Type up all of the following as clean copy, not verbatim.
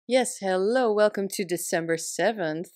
Yes, hello, welcome to December 7th.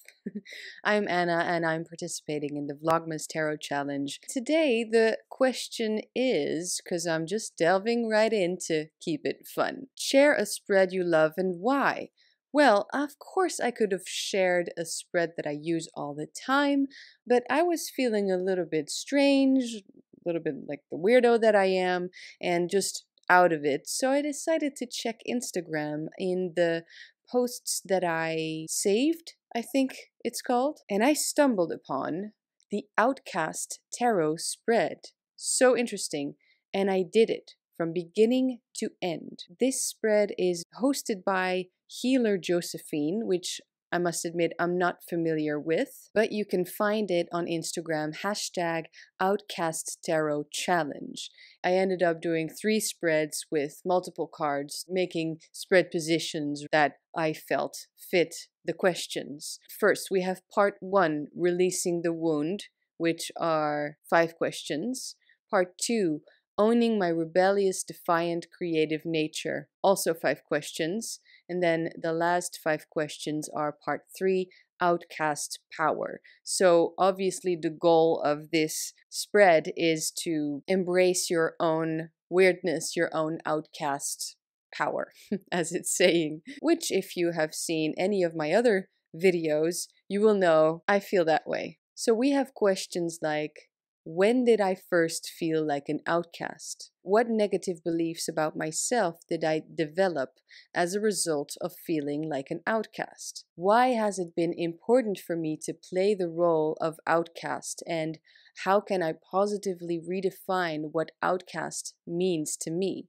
I'm Anna and I'm participating in the Vlogmas Tarot Challenge. Today, the question is, because I'm just delving right in to keep it fun, share a spread you love and why. Well, of course, I could have shared a spread that I use all the time, but I was feeling a little bit strange, a little bit like the weirdo that I am, and just out of it. So I decided to check Instagram in the posts that I saved, I think it's called, and I stumbled upon the Outcast Tarot spread. So interesting, and I did it from beginning to end. This spread is hosted by Healer Josephine, which I must admit I'm not familiar with, but you can find it on Instagram, hashtag Outcast Tarot Challenge. I ended up doing 3 spreads with multiple cards, making spread positions that I felt fit the questions. First, we have part 1, Releasing the Wound, which are 5 questions. Part 2, Owning My Rebellious, Defiant, Creative Nature, also 5 questions. And then the last 5 questions are part 3, Outcast Power. So obviously the goal of this spread is to embrace your own weirdness, your own outcast power, as it's saying. Which, if you have seen any of my other videos, you will know I feel that way. So we have questions like, when did I first feel like an outcast? What negative beliefs about myself did I develop as a result of feeling like an outcast? Why has it been important for me to play the role of outcast, and how can I positively redefine what outcast means to me?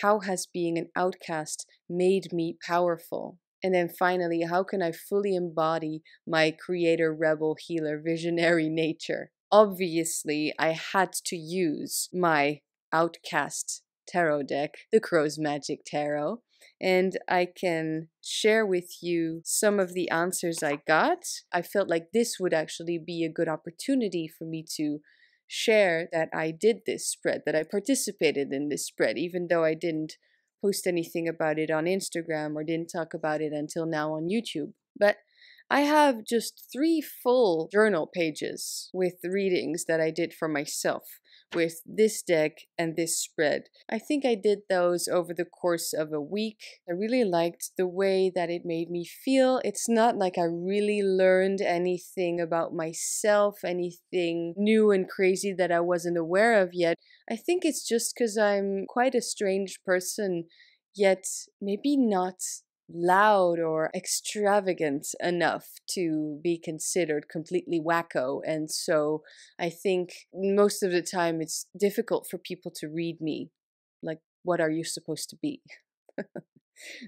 How has being an outcast made me powerful? And then finally, how can I fully embody my creator, rebel, healer, visionary nature? Obviously, I had to use my Outcast tarot deck, the Crow's Magic Tarot, and I can share with you some of the answers I got. I felt like this would actually be a good opportunity for me to share that I did this spread, that I participated in this spread, even though I didn't post anything about it on Instagram or didn't talk about it until now on YouTube. But I have just 3 full journal pages with readings that I did for myself with this deck and this spread. I think I did those over the course of a week. I really liked the way that it made me feel. It's not like I really learned anything about myself, anything new and crazy that I wasn't aware of yet. I think it's just because I'm quite a strange person, yet maybe not loud or extravagant enough to be considered completely wacko. And so I think most of the time it's difficult for people to read me. Like, what are you supposed to be?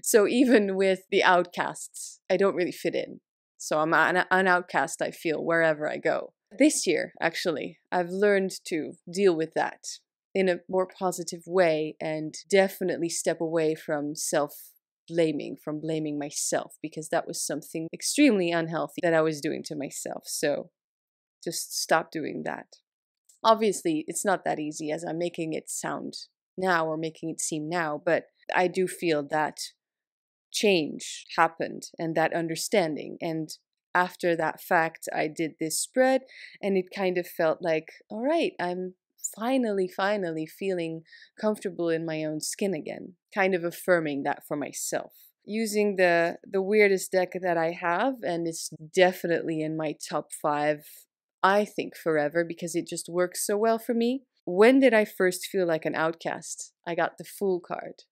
So even with the outcasts, I don't really fit in. So I'm an outcast, I feel, wherever I go. This year, actually, I've learned to deal with that in a more positive way and definitely step away from from blaming myself, because that was something extremely unhealthy that I was doing to myself. So just stop doing that. Obviously, it's not that easy as I'm making it sound now or making it seem now, but I do feel that change happened and that understanding. And after that fact, I did this spread and it kind of felt like, all right, I'm finally feeling comfortable in my own skin again, kind of affirming that for myself. Using the weirdest deck that I have, and it's definitely in my top 5, I think forever, because it just works so well for me. When did I first feel like an outcast? I got the Fool card.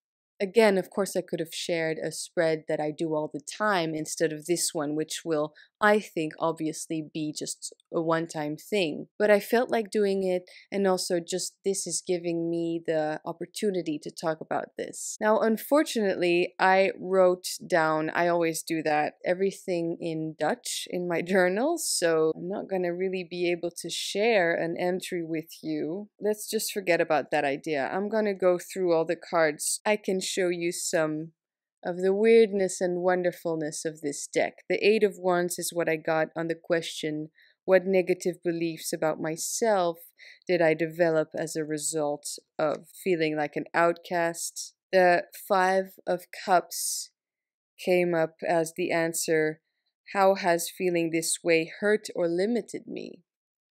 Again, of course, I could have shared a spread that I do all the time instead of this one, which will, I think, obviously be just a one-time thing. But I felt like doing it, and also just this is giving me the opportunity to talk about this. Now, unfortunately, I wrote down, I always do that, everything in Dutch in my journal, so I'm not going to really be able to share an entry with you. Let's just forget about that idea. I'm going to go through all the cards. I can show you some of the weirdness and wonderfulness of this deck. The 8 of Wands is what I got on the question, what negative beliefs about myself did I develop as a result of feeling like an outcast? The 5 of Cups came up as the answer, how has feeling this way hurt or limited me?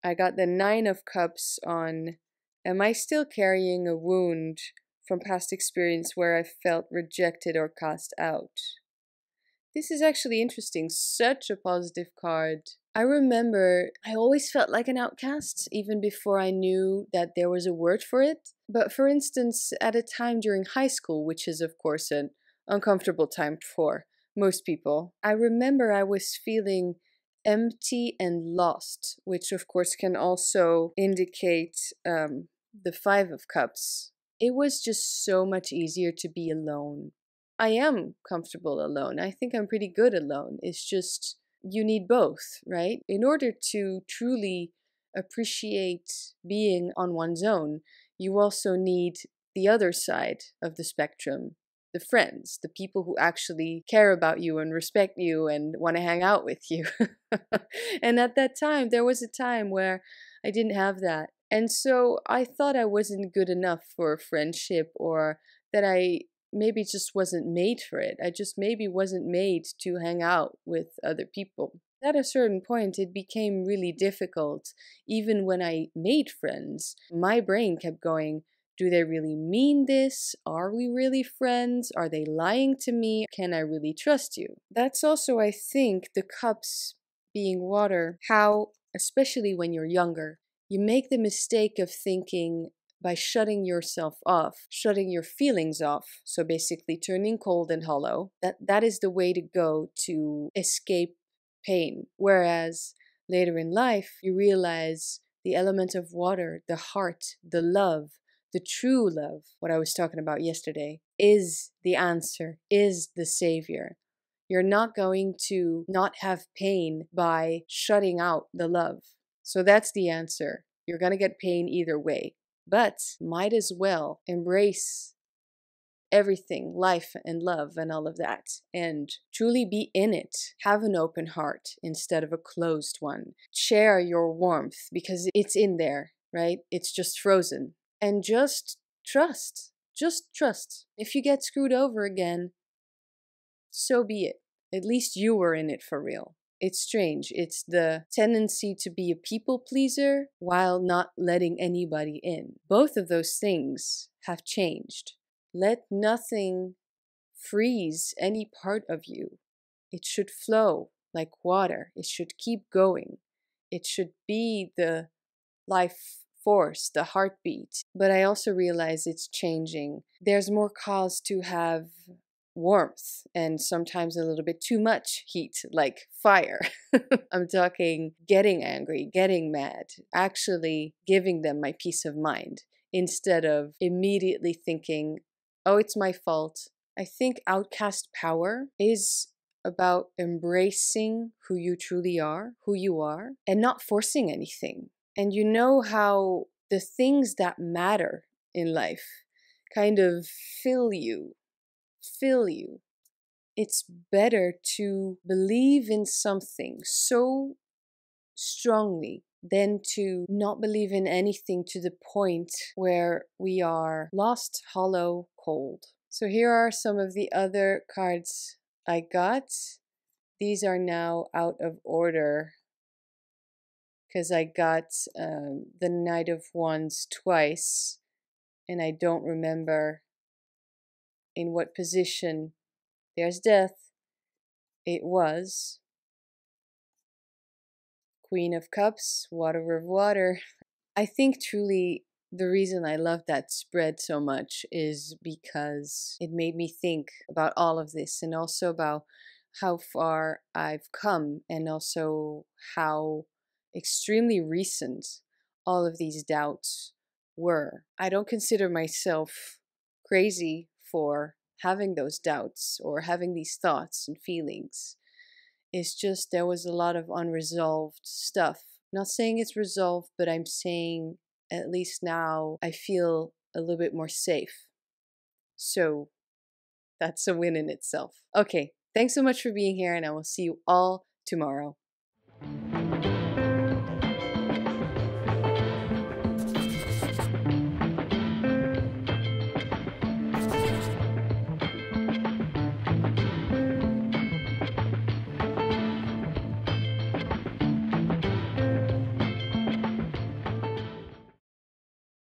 I got the 9 of Cups on, am I still carrying a wound from past experience where I felt rejected or cast out? This is actually interesting. Such a positive card. I remember I always felt like an outcast, even before I knew that there was a word for it. But for instance, at a time during high school, which is of course an uncomfortable time for most people, I remember I was feeling empty and lost, which of course can also indicate the 5 of Cups. It was just so much easier to be alone. I am comfortable alone. I think I'm pretty good alone. It's just you need both, right? In order to truly appreciate being on one's own, you also need the other side of the spectrum, the friends, the people who actually care about you and respect you and want to hang out with you. And at that time, there was a time where I didn't have that. And so I thought I wasn't good enough for a friendship, or that I maybe just wasn't made for it. I just maybe wasn't made to hang out with other people. At a certain point, it became really difficult. Even when I made friends, my brain kept going, do they really mean this? Are we really friends? Are they lying to me? Can I really trust you? That's also, I think, the Cups being water, how, especially when you're younger, you make the mistake of thinking, by shutting yourself off, shutting your feelings off, so basically turning cold and hollow, that is the way to go to escape pain. Whereas later in life, you realize the element of water, the heart, the love, the true love, what I was talking about yesterday, is the answer, is the savior. You're not going to not have pain by shutting out the love. So that's the answer. You're going to get pain either way. But might as well embrace everything, life and love and all of that, and truly be in it. Have an open heart instead of a closed one. Share your warmth because it's in there, right? It's just frozen. And just trust. Just trust. If you get screwed over again, so be it. At least you were in it for real. It's strange. It's the tendency to be a people pleaser while not letting anybody in. Both of those things have changed. Let nothing freeze any part of you. It should flow like water. It should keep going. It should be the life force, the heartbeat. But I also realize it's changing. There's more cause to have warmth and sometimes a little bit too much heat, like fire. I'm talking getting angry, getting mad, actually giving them my peace of mind instead of immediately thinking, oh, it's my fault. I think outcast power is about embracing who you truly are, who you are, and not forcing anything. And you know how the things that matter in life kind of fill you. It's better to believe in something so strongly than to not believe in anything to the point where we are lost, hollow, cold. So here are some of the other cards I got. These are now out of order because I got the Knight of Wands twice and I don't remember in what position. There's death. It was Queen of Cups, Water of Water. I think truly the reason I love that spread so much is because it made me think about all of this and also about how far I've come and also how extremely recent all of these doubts were. I don't consider myself crazy for having those doubts or having these thoughts and feelings. It's just there was a lot of unresolved stuff. Not saying it's resolved, but I'm saying at least now I feel a little bit more safe. So that's a win in itself. Okay, thanks so much for being here, and I will see you all tomorrow.